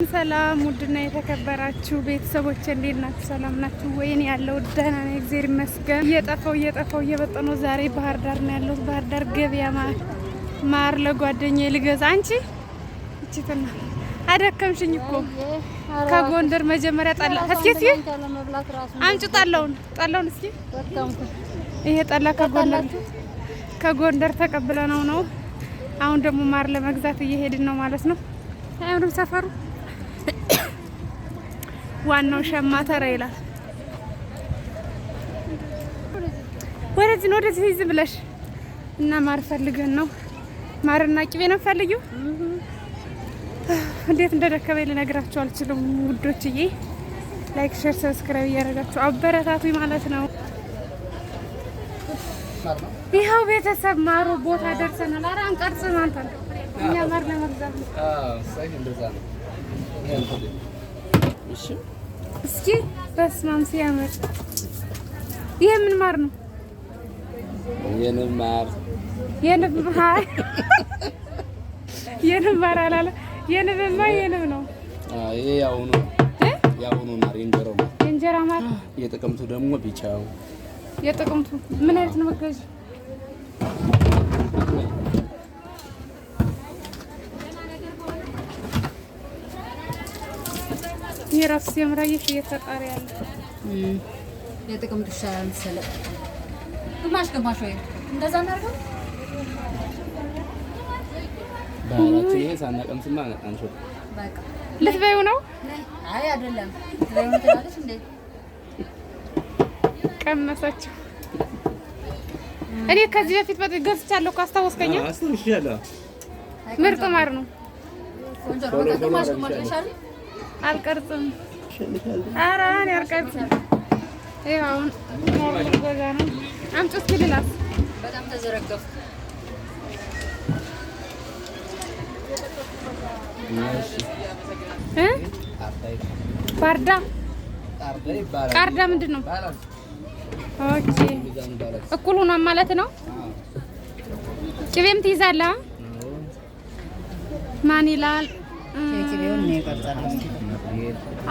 ሰላም ውድና የተከበራችሁ ቤተሰቦች እንዴት ናችሁ? ሰላም ናችሁ ወይ? እኔ ያለው ደህና ነኝ፣ እግዚአብሔር ይመስገን። እየጠፋው እየበጠነው ዛሬ ባህር ዳር ነው ያለሁት። ባህር ዳር ገበያ ማር ለጓደኛዬ ልገዛ። አንቺ እቺትና አደከምሽኝ እኮ ከጎንደር መጀመሪያ ጠላ እስኪ አንቺ ጠላውን እስኪ ይሄ ጠላ ከጎንደር ተቀብለነው ነው። አሁን ደግሞ ማር ለመግዛት እየሄድን ነው ማለት ነው። አሁንም ሰፈሩ ዋናው ሸማተራ ይላል። ወደዚህ ዝም ብለሽ እና ማር ፈልገን ነው። ማርና ቅቤ ነው ፈልጊው። እንዴት እንደደከመኝ ልነግራችሁ አልችልም ውዶችዬ። ላይክ፣ ሼር፣ ሰብስክራይብ እያደረጋችሁ አበረታቱኝ ማለት ነው። ይኸው ቤተሰብ ማሩ ቦታ ደርሰናል። ኧረ አንቀርጽም አንተ እኛ ማር ለመግዛት ነው። እንደዛ ነው። እሺ እስኪ በስመ አብ ሲያምር። ይሄ ምን ማር ነው? የንብ ማር አላለ። የንብ ነው። ይሄ ያውኑ ማር የእንጀራ ማር። የጥቅምቱ ደግሞ ቢጫው። የጥቅምቱ ምን አይነት ነው መገዥ? የራስ ሲያምራየሽ እየተጣረ ያለ የጥቅምቱ ይሻላል መሰለኝ። ግማሽ ወይ እንደዛ እናድርገው። ባላችሁ ይሄ ሳናቀምስማ አንሾ በቃ ልትበይው ነው? አይ አይደለም፣ ልትበይው ነው ትላለች እንዴ? ቀመሰችው። እኔ ከዚህ በፊት ገዝቻለሁ እኮ አስታወስከኝ? አስታውሻለሁ። ምርጥ ማር ነው። ቆንጆ ነው። በቃ ግማሽ ይሻላል። አልቀርጽም። ኧረ እኔ አልቀርጽም። ይኸው አሁን ገዛ ነው። አምጪ እስኪ ልላስ። በጣም ተዘረገፉ። ቃርዳ ምንድን ነው? ኦኬ እኩል ሆኗል ማለት ነው። ቅቤም ትይዛለህ? ማን ይላል? የቅቤውን ነው የቀርጻለሁ።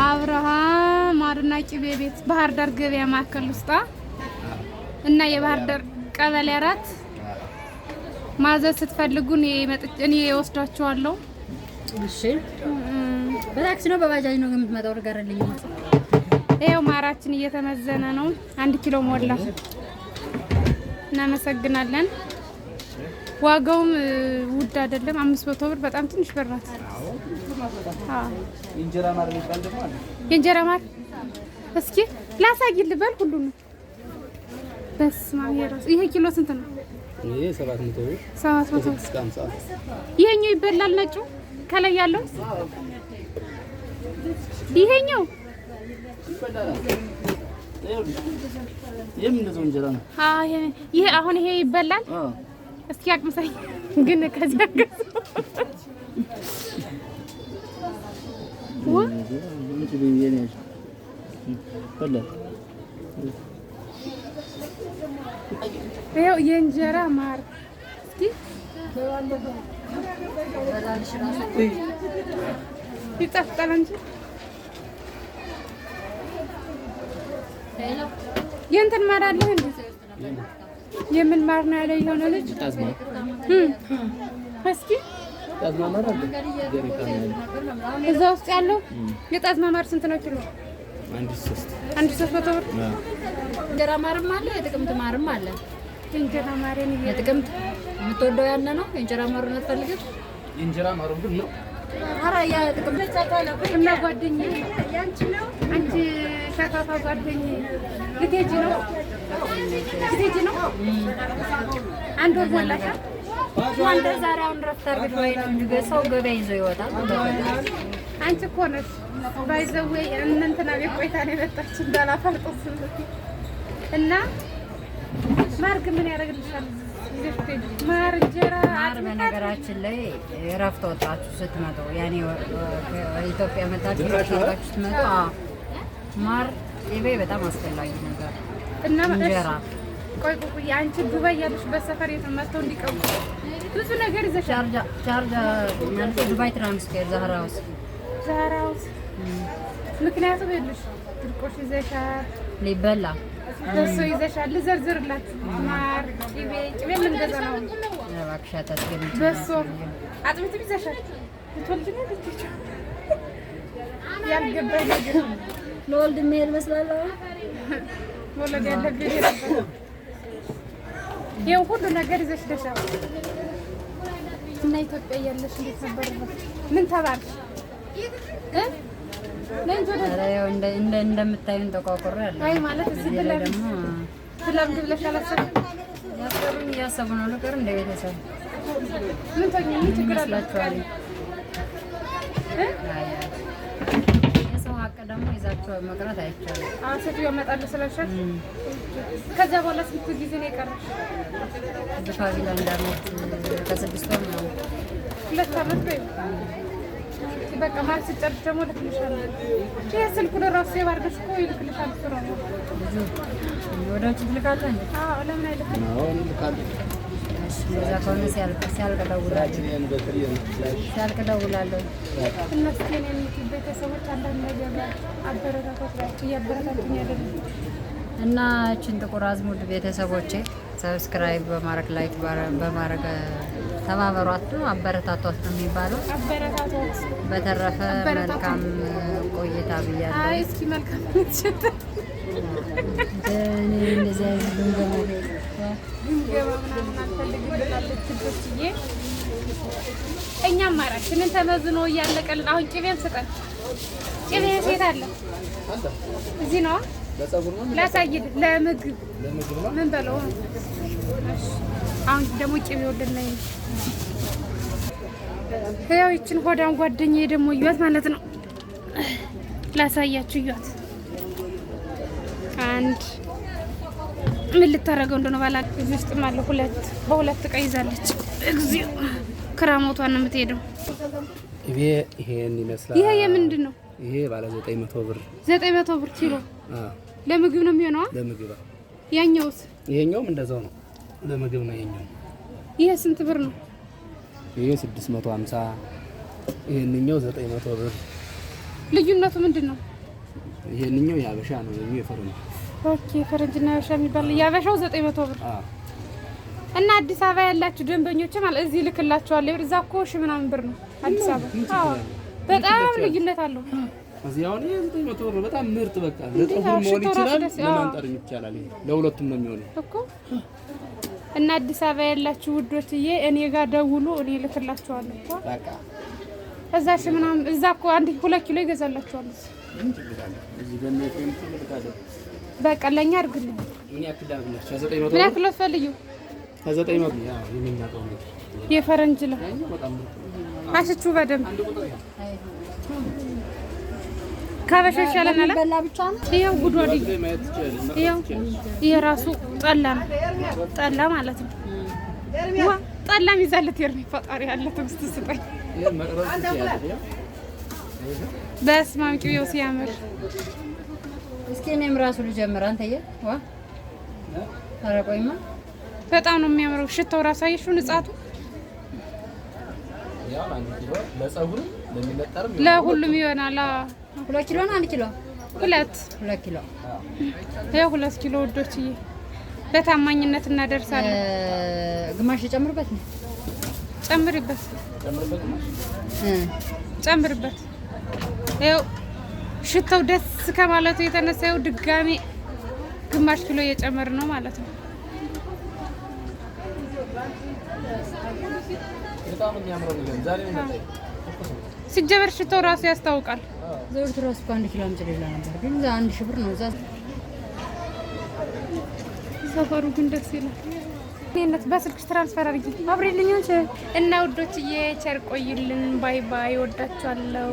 አብርሃም ማርና ቅቤ ቤት ባህር ዳር ገበያ ማዕከል ውስጥ እና የባህር ዳር ቀበሌ 4 ማዘዝ ስትፈልጉ እኔ ወስዳችኋለሁ። እሺ በታክሲ ነው በባጃጅ ነው የምትመጣው? ንገረልኝ። ይኸው ማራችን እየተመዘነ ነው። 1 ኪሎ ሞላ። እናመሰግናለን። ዋጋውም ውድ አይደለም። 500 ብር በጣም ትንሽ ብር ናት። የእንጀራ ማር የሚባል ደግሞ አለ። የእንጀራ ማር እስኪ ላሳይል በል ሁሉ ነው። በስመ አብ የራሱ ይሄ ኪሎ ስንት ነው? ይሄ 700 ብር። 700 እስከ 50። ይሄኛው ይበላል? ነጩ ከላይ ያለው ይሄኛው ይበላል። ይሄም እንደዛው እንጀራ ነው። ይሄ አሁን ይሄ ይበላል? እስኪ አቅምሰኝ ግን ከዚያ ገዝ ይኸው የእንጀራ ማር እስኪ ይጣፍጣል እንጂ የእንትን ማር አለ እንዴ? የምን ማር ነው ያለ? የሆነ ልጅ እስኪ ጣዝማ ማር አለ። እዛ ውስጥ ያለው የጣዝማ ማር ስንት ነው ኪሎ? 1,300 ብር። እንጀራ ማርም አለ፣ የጥቅምት ማርም አለ። እንጀራ ማርን የጥቅምት የምትወደው ያነ ነው። የእንጀራ ማሩን አትፈልግም? የእንጀራ ማሩ ግን ነው። ኧረ ያ ጥቅምት እና ጓደኛዬ ያንቺ ነው። አንቺ ሻታታ ጓደኛዬ ልትሄጂ ነው? አንድ ወር ሞላሽ? ወንደ ዛሬ አሁን ረፍት አድርገሽ ወይ ነው ሰው ገበያ ይዞ ይወጣል። አንቺ እኮ ነሽ ባይዘው እንትና ቤት ቆይታ ነው የመጣች እንዳላፈርጥስ እና ማር ግን ምን ያደርግልሻል? ማር እንጀራ ማር በነገራችን ላይ ረፍት ወጣችሁ ስትመጡ ያኔ ኢትዮጵያ መጣችሁ ስትመጡ ማር ቅቤ በጣም አስፈላጊ ነገር እና እንጀራ ቆይ አንቺ ዱባይ ያለሽ በሰፈር የተመተው እንዲቀሙ ብዙ ነገር ይዘሻል። ቻርጃ ማለት ዱባይ ትራንስፌር ዛህራ ውስጥ ዛራው ምክንያቱም ይልሽ ድርቆሽ ይዘሻል ሊበላ በሶ ይዘሻል። ልዘርዝርላችሁ ማር ቅቤ ምን ገዛ ነው እባክሽ አታስገምጪ። በሶ አጥሚት ይዘሻል። ልትወልጂ ነው ልትይቻ ያልገባኝ ነገር ለወልድ የሚሄድ መስላለሁ ወለደ ያለብኝ ነበር። ይኸው ሁሉ ነገር ይዘሽ ደሻል እና ኢትዮጵያ ያለሽ እንዴት ነበር? ምን ተባልሽ? እንደምታዩን ተቋቁሮ ያለ አይ ማለት እዚህ ብለህ ደግሞ ስለምድ ብለሽ አላሰብም? ያሰሩኝ እያሰቡ ነው ነገር እንደ ቤተሰብ ምን ተኛ ምን ችግር አላችኋል? የሰው ሀቅ ደግሞ ይዛችሁ መቅረት አይቻልም። ሴትዮ እመጣለሁ ስለሻል። ከዛ በኋላ ስንት ጊዜ ነው የቀረሽ? በፋቢላ እንዳመት ከ6 ወር ነው 2 ዓመት ወይ በቃ ማለት ሲጨርስ ደግሞ ልክልሻለሁ። ይሄ ስልኩ ለራሱ የባርገሽ እኮ ይልክልሻል። ስራ ነው ብዙ ወደ ውጭ ትልካለህ እንዴ? አዎ ለምን አይልክም? አዎ ልካለሁ። እዛ ከሆነ ሲያልቅ እደውላለሁ። እነሱ የኔን ቤተሰቦች አንዳንድ ነገር አበረታቶች እያበረታቱኝ አይደለም እና እችን ጥቁር አዝሙድ ቤተሰቦቼ ሰብስክራይብ በማድረግ ላይክ በማድረግ ተባበሯት ነው አበረታቷት ነው የሚባለው። አበረታቷት። በተረፈ መልካም ቆይታ ብያለሁ። አይ እስኪ መልካም ምትሽት እኔ እንደዚህ አይነት ግምገማ ምናምን አልፈልግም ብላለች ትብስዬ። እኛም ማራችንን ተመዝኖ እያለቀልን አሁን ቅቤን ስጠን። ቅቤ ሴት አለ እዚህ ነው ላሳይድ ለምግብ ምን በለው። አሁን ደግሞ ቅቤ ወደናይ ያው ይችን ሆዳን ጓደኛዬ ደግሞ እዩት ማለት ነው። ላሳያችሁ እዩት። አንድ ምን ልታረገው እንደሆነ ባላ እዚህ ውስጥ ማለት በሁለት ዕቃ ይዛለች። እግዚኦ ክራሞቷን ነው የምትሄደው። ይሄን ይመስላል። ይሄ የምንድን ነው? ይሄ ባለ 900 ብር 900 ብር ኪሎ። ለምግብ ነው የሚሆነው? ለምግብ። ያኛውስ? ይሄኛውም እንደዛው ነው፣ ለምግብ ነው የኛው። ይሄ ስንት ብር ነው? ይሄ 650፣ ይሄንኛው 900 ብር። ልዩነቱ ምንድን ነው? ይሄንኛው ያበሻ ነው፣ ይሄኛው የፈረንጅ። ኦኬ ፈረንጅና ያበሻ የሚባል ያበሻው 900 ብር። እና አዲስ አበባ ያላችሁ ደንበኞች ማለት እዚህ ልክላችኋለሁ። እዛ እኮ ሺህ ምናምን ብር ነው አዲስ አበባ። አዎ በጣም ልዩነት አለው። እዚህ አሁን 900 ብር በጣም ምርጥ በቃ ለጥቁር መሆን ይችላል፣ ለማንጠርም ይቻላል። ይሄ ለሁለቱም ነው የሚሆነው እኮ። እና አዲስ አበባ ያላችሁ ውዶችዬ እኔ ጋር ደውሉ፣ እኔ ልክላችኋለሁ። በቃ እዛ ሺህ ምናምን እዛ እኮ 1-2 ኪሎ ይገዛላችኋል። እዚህ ገና የለም ትልቃለህ። በቃ ለኛ አድርግልኝ። ምን ያክል አድርግልኝ? 900 ምን ያክል ፈልዩ? 900 ያው የሚናቀው ነው የፈረንጅ ነው። በጣም አሽቹ በደንብ ካበሻ ይሻለናል። በላ ብቻ ነው። ይሄው ጉዷዲ ይሄው ይሄ ራሱ ጠላ ነው። ጠላ ማለት ነው። ዋ ጠላም ይዛለት የርሚ ፈጣሪ ያለ ትግስት ስጠኝ። በስመ አብ ቅቤው ሲያምር። እስኪ እኔም ራሱ ልጀምር። አንተዬ ዋ ኧረ ቆይማ በጣም ነው የሚያምረው። ሽታው ራሱ አየሽው ንጻቱ። ያው አንድ ኪሎ ለፀጉር ለሚነጠርም ለሁሉም ይሆናል። 2 ኪሎ ነው 1 ኪሎ 2 ኪሎ ያው 2 ኪሎ ወዶችዬ በታማኝነት እናደርሳለን። ግማሽ ጨምርበት ነው። ጨምሪበት ጨምርበት። ያው ሽታው ደስ ከማለቱ የተነሳ ያው ድጋሚ ግማሽ ኪሎ እየጨመር ነው ማለት ነው። በጣም የሚያምረው ነው ዛሬ ነው። ሲጀመር ሽታው ራሱ ያስታውቃል። ዘውትር ራሱ 1 ኪሎ አምጪ ሌላ ነበር ግን ዛ 1000 ብር ነው። ዛ ሰፈሩ ግን ደስ ይላል። እኔነት በስልክሽ ትራንስፈር አድርጊ አብሬልኝ እና ውዶችዬ ቸር ቆይልን። ባይ ባይ። ወዳችኋለሁ።